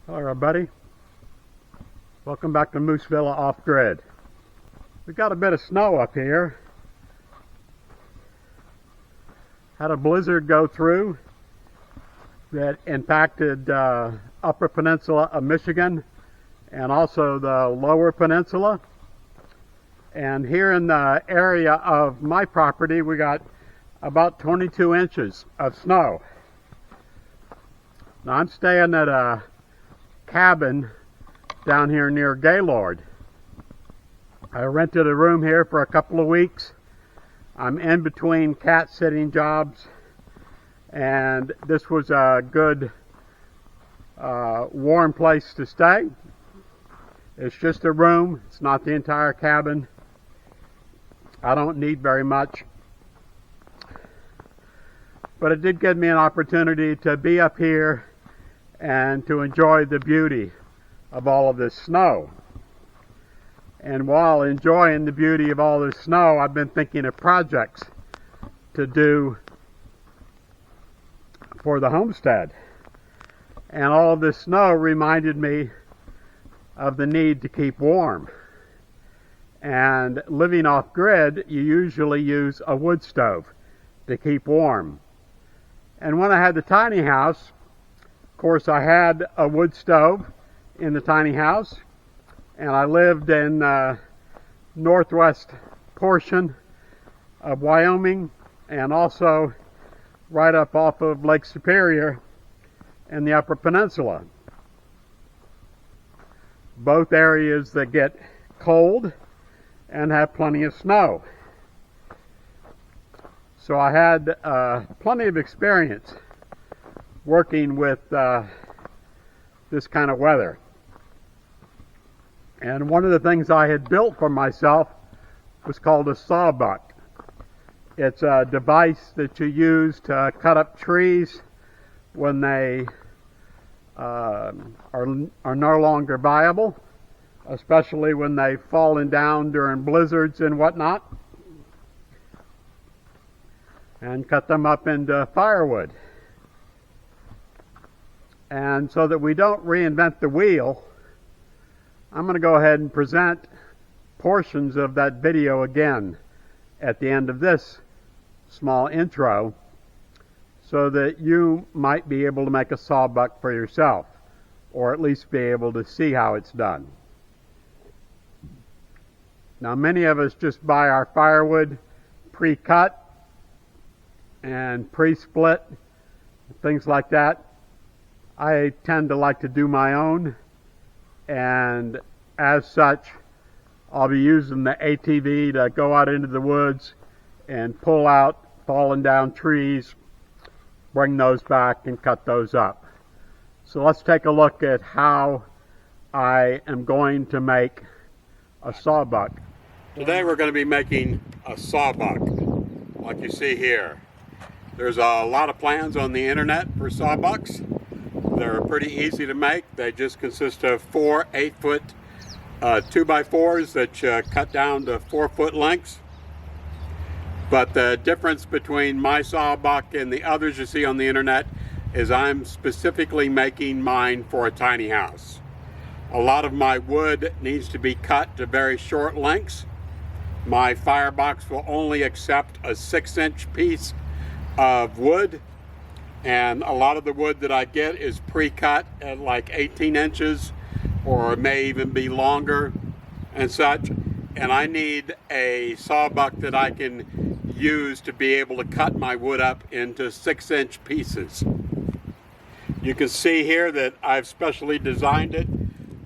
Hello everybody, welcome back to Moose Villa Off Grid. We've got a bit of snow up here. Had a blizzard go through that impacted upper peninsula of Michigan and also the lower peninsula. And here in the area of my property we got about 22 inches of snow. Now I'm staying at a cabin down here near Gaylord. I rented a room here for a couple of weeks. I'm in between cat sitting jobs, and this was a good warm place to stay. It's just a room, it's not the entire cabin. I don't need very much, but it did give me an opportunity to be up here and to enjoy the beauty of all of this snow. And while enjoying the beauty of all this snow, I've been thinking of projects to do for the homestead. And all of this snow reminded me of the need to keep warm. And living off grid, you usually use a wood stove to keep warm. And when I had the tiny house, of course, I had a wood stove in the tiny house, and I lived in the northwest portion of Wyoming and also right up off of Lake Superior in the upper peninsula. Both areas that get cold and have plenty of snow. So I had plenty of experience working with this kind of weather. And one of the things I had built for myself was called a Sawbuck. It's a device that you use to cut up trees when they are no longer viable, especially when they've fallen down during blizzards and whatnot, and cut them up into firewood. And so that we don't reinvent the wheel, I'm going to go ahead and present portions of that video again at the end of this small intro, so that you might be able to make a sawbuck for yourself, or at least be able to see how it's done. Now, many of us just buy our firewood pre-cut and pre-split, things like that. I tend to like to do my own, and as such, I'll be using the ATV to go out into the woods and pull out fallen down trees, bring those back and cut those up. So let's take a look at how I am going to make a sawbuck. Today we're going to be making a sawbuck, like you see here. There's a lot of plans on the internet for sawbucks. They're pretty easy to make. They just consist of 4 8-foot 2x4s that you cut down to 4-foot lengths. But the difference between my sawbuck and the others you see on the internet is I'm specifically making mine for a tiny house. A lot of my wood needs to be cut to very short lengths. My firebox will only accept a 6-inch piece of wood, and a lot of the wood that I get is pre-cut at like 18 inches, or it may even be longer and such. And I need a sawbuck that I can use to be able to cut my wood up into 6-inch pieces. You can see here that I've specially designed it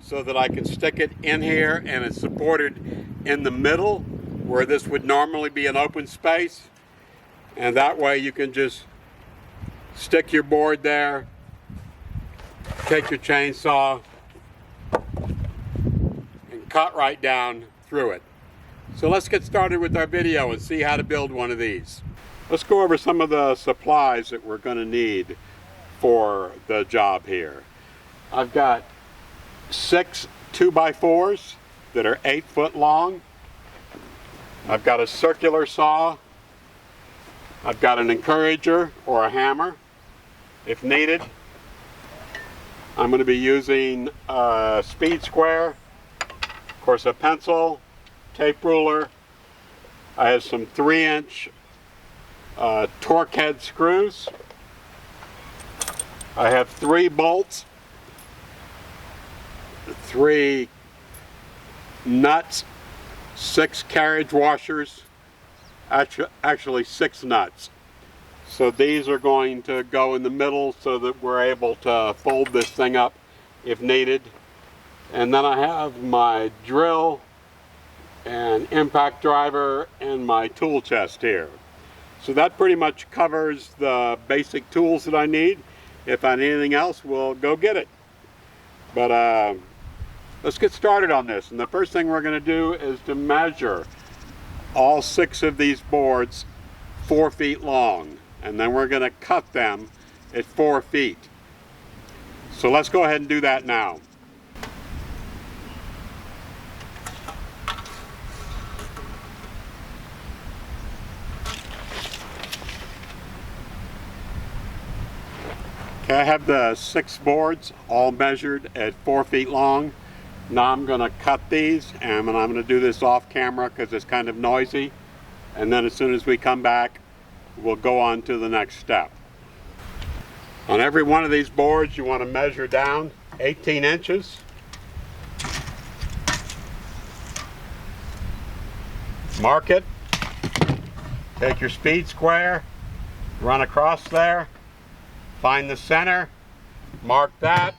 so that I can stick it in here, and it's supported in the middle where this would normally be an open space. And that way you can just stick your board there, take your chainsaw, and cut right down through it. So let's get started with our video and see how to build one of these. Let's go over some of the supplies that we're going to need for the job here. I've got 6 2x4s that are 8 foot long. I've got a circular saw. I've got an encourager or a hammer if needed. I'm going to be using a speed square, of course a pencil, tape ruler. I have some 3-inch torque head screws. I have 3 bolts, 3 nuts, 6 carriage washers, actually 6 nuts. So these are going to go in the middle so that we're able to fold this thing up if needed. And then I have my drill and impact driver and my tool chest here. So that pretty much covers the basic tools that I need. If I need anything else, we'll go get it. But let's get started on this. And the first thing we're going to do is to measure all 6 of these boards 4 feet long. And then we're going to cut them at 4 feet. So let's go ahead and do that now. Okay, I have the 6 boards all measured at 4 feet long. Now I'm going to cut these, and I'm going to do this off camera because it's kind of noisy. And then as soon as we come back, we'll go on to the next step. On every one of these boards, you want to measure down 18 inches. Mark it. Take your speed square, run across there. Find the center, mark that,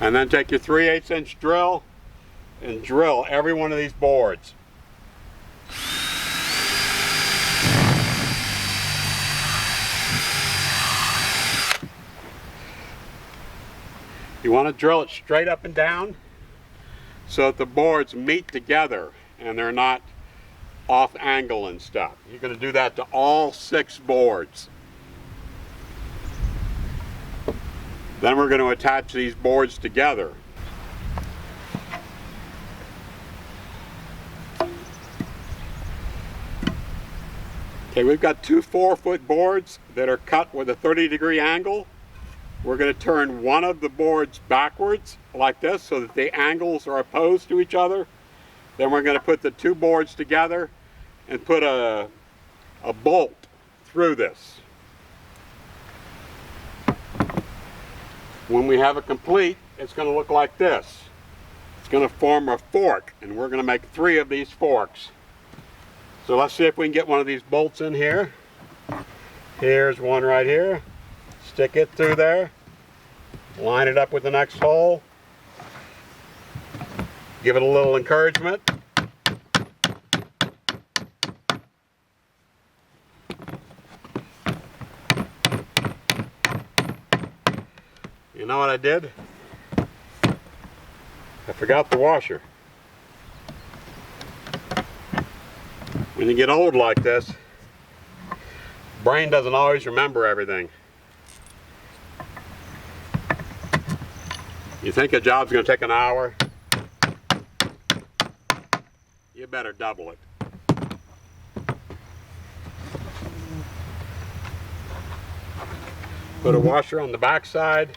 and then take your 3/8 inch drill and drill every one of these boards. You want to drill it straight up and down so that the boards meet together and they're not off angle and stuff. You're going to do that to all 6 boards. Then we're going to attach these boards together. Okay, we've got 2 4-foot boards that are cut with a 30-degree angle. We're going to turn one of the boards backwards like this so that the angles are opposed to each other. Then we're going to put the 2 boards together and put a bolt through this. When we have it complete, it's going to look like this. It's going to form a fork, and we're going to make 3 of these forks. So let's see if we can get one of these bolts in here. Here's one right here. Stick it through there. Line it up with the next hole. Give it a little encouragement. You know what I did? I forgot the washer. When you get old like this, brain doesn't always remember everything. You think a job's going to take an hour? You better double it. Put a washer on the back side.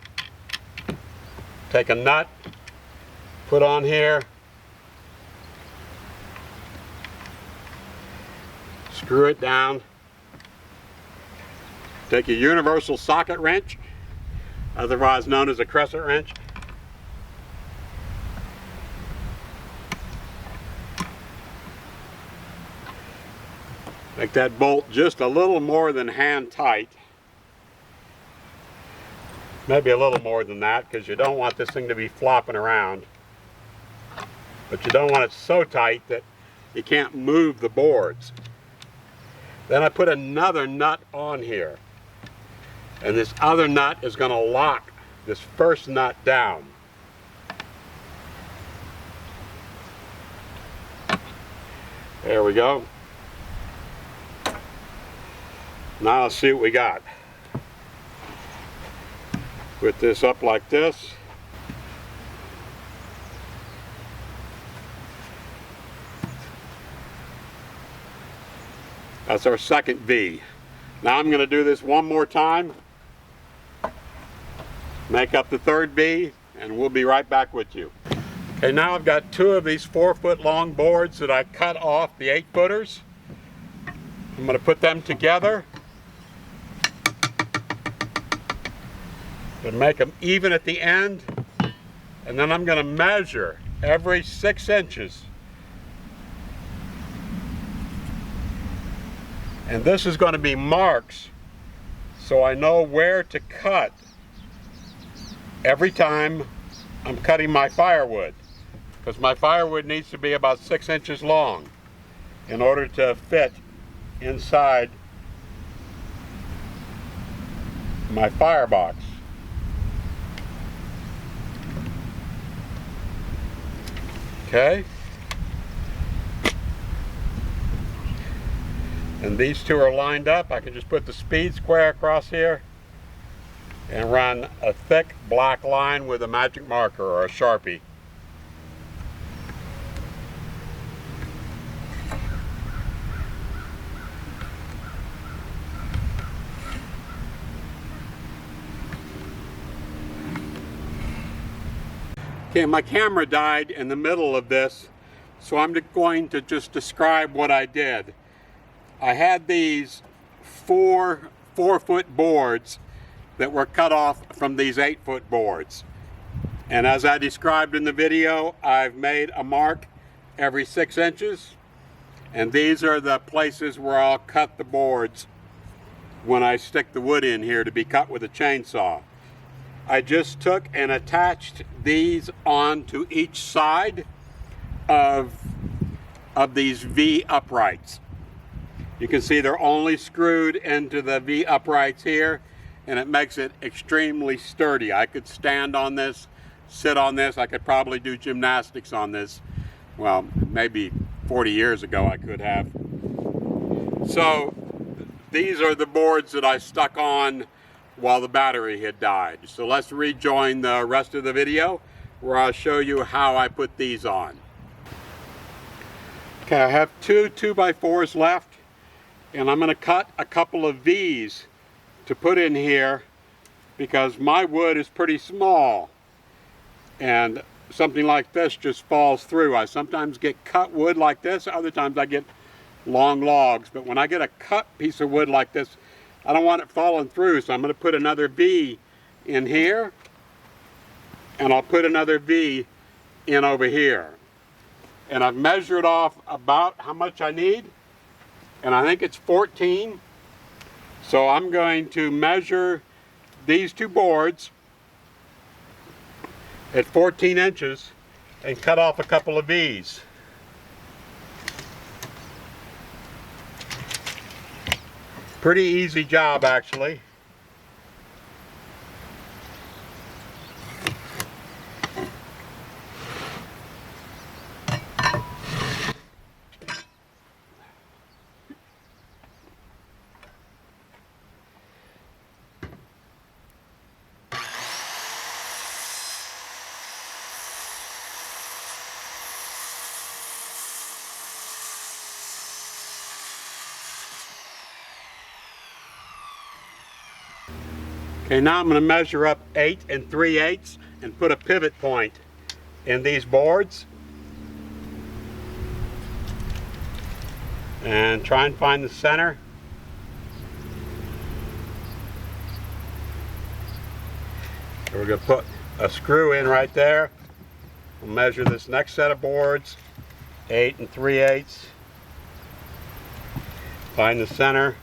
Take a nut, put on here. Screw it down. Take a universal socket wrench, otherwise known as a crescent wrench. Make that bolt just a little more than hand tight. Maybe a little more than that, because you don't want this thing to be flopping around. But you don't want it so tight that you can't move the boards. Then I put another nut on here. And this other nut is going to lock this first nut down. There we go. Now let's see what we got. Put this up like this. That's our second V. Now I'm going to do this one more time. make up the third V, and we'll be right back with you. Okay, now I've got 2 of these 4-foot long boards that I cut off the 8-footers. I'm going to put them together and make them even at the end, and then I'm going to measure every 6 inches. And this is going to be marks so I know where to cut every time I'm cutting my firewood, because my firewood needs to be about 6 inches long in order to fit inside my firebox. Okay, and these 2 are lined up. I can just put the speed square across here and run a thick black line with a magic marker or a Sharpie. Okay, my camera died in the middle of this, so I'm going to just describe what I did. I had these 4-foot boards that were cut off from these 8-foot boards. And as I described in the video, I've made a mark every 6 inches. And these are the places where I'll cut the boards when I stick the wood in here to be cut with a chainsaw. I just took and attached these onto each side of these V uprights. You can see they're only screwed into the V uprights here, and it makes it extremely sturdy. I could stand on this, sit on this. I could probably do gymnastics on this. Well, maybe 40 years ago I could have. So these are the boards that I stuck on while the battery had died. So let's rejoin the rest of the video where I'll show you how I put these on. Okay, I have 2 2x4s left, and I'm going to cut a couple of V's to put in here because my wood is pretty small and something like this just falls through. I sometimes get cut wood like this, other times I get long logs, but when I get a cut piece of wood like this, I don't want it falling through, so I'm going to put another V in here, and I'll put another V in over here. And I've measured off about how much I need, and I think it's 14. So I'm going to measure these 2 boards at 14 inches and cut off a couple of V's. Pretty easy job, actually. Okay, now I'm going to measure up 8 3/8 and put a pivot point in these boards. And try and find the center. So we're going to put a screw in right there. We'll measure this next set of boards, 8 3/8. Find the center.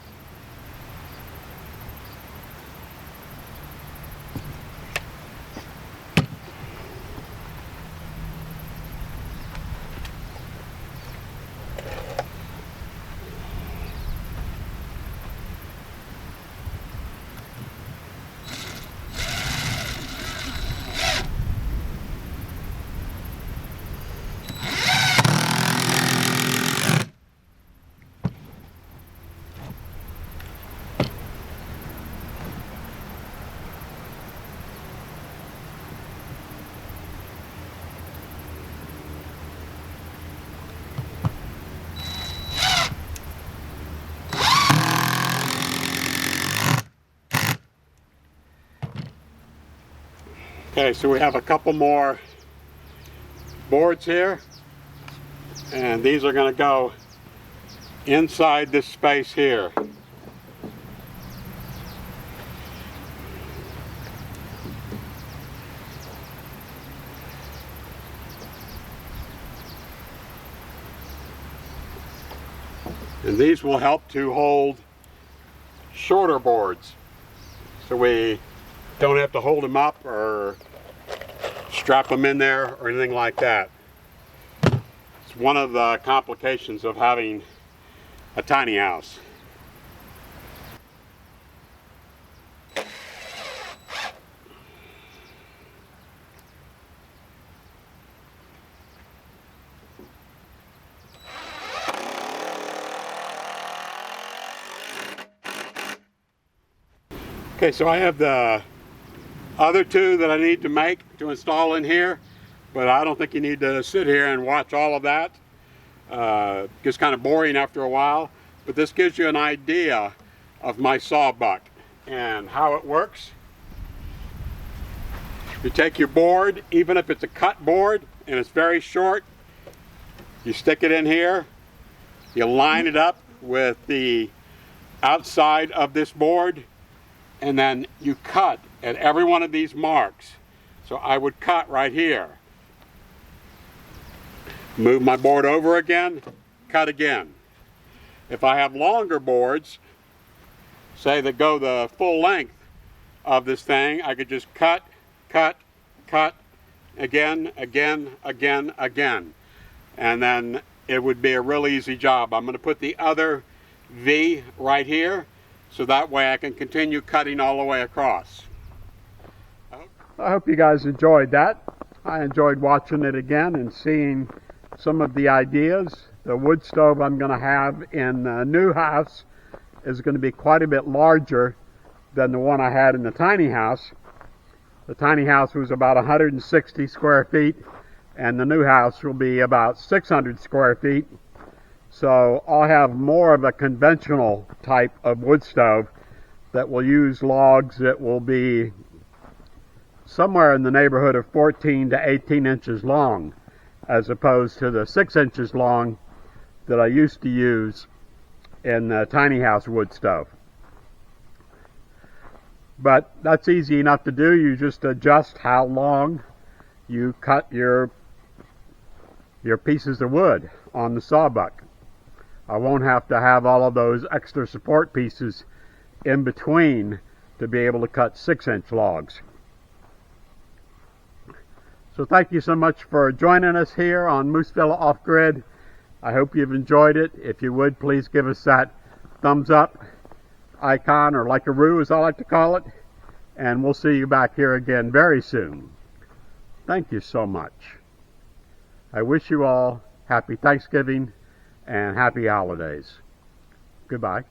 Okay, so we have a couple more boards here, and these are going to go inside this space here. And these will help to hold shorter boards, so we don't have to hold them up or strap them in there or anything like that. It's one of the complications of having a tiny house. Okay, so I have the other two that I need to make to install in here, but I don't think you need to sit here and watch all of that. It gets kind of boring after a while, but this gives you an idea of my Sawbuck and how it works. You take your board, even if it's a cut board and it's very short, you stick it in here, you line it up with the outside of this board, and then you cut at every one of these marks. So I would cut right here. Move my board over again, cut again. If I have longer boards, say that go the full length of this thing, I could just cut, cut, cut, again, again, again, again. And then it would be a real easy job. I'm going to put the other V right here, so that way I can continue cutting all the way across. I hope you guys enjoyed that. I enjoyed watching it again and seeing some of the ideas. The wood stove I'm going to have in the new house is going to be quite a bit larger than the one I had in the tiny house. The tiny house was about 160 square feet, and the new house will be about 600 square feet. So I'll have more of a conventional type of wood stove that will use logs that will be somewhere in the neighborhood of 14 to 18 inches long, as opposed to the 6 inches long that I used to use in the tiny house wood stove. But that's easy enough to do. You just adjust how long you cut your pieces of wood on the Sawbuck. I won't have to have all of those extra support pieces in between to be able to cut 6-inch logs. So thank you so much for joining us here on Mooseville Off Grid. I hope you've enjoyed it. If you would, please give us that thumbs up icon, or like a roo as I like to call it, and we'll see you back here again very soon. Thank you so much. I wish you all happy Thanksgiving and happy holidays. Goodbye.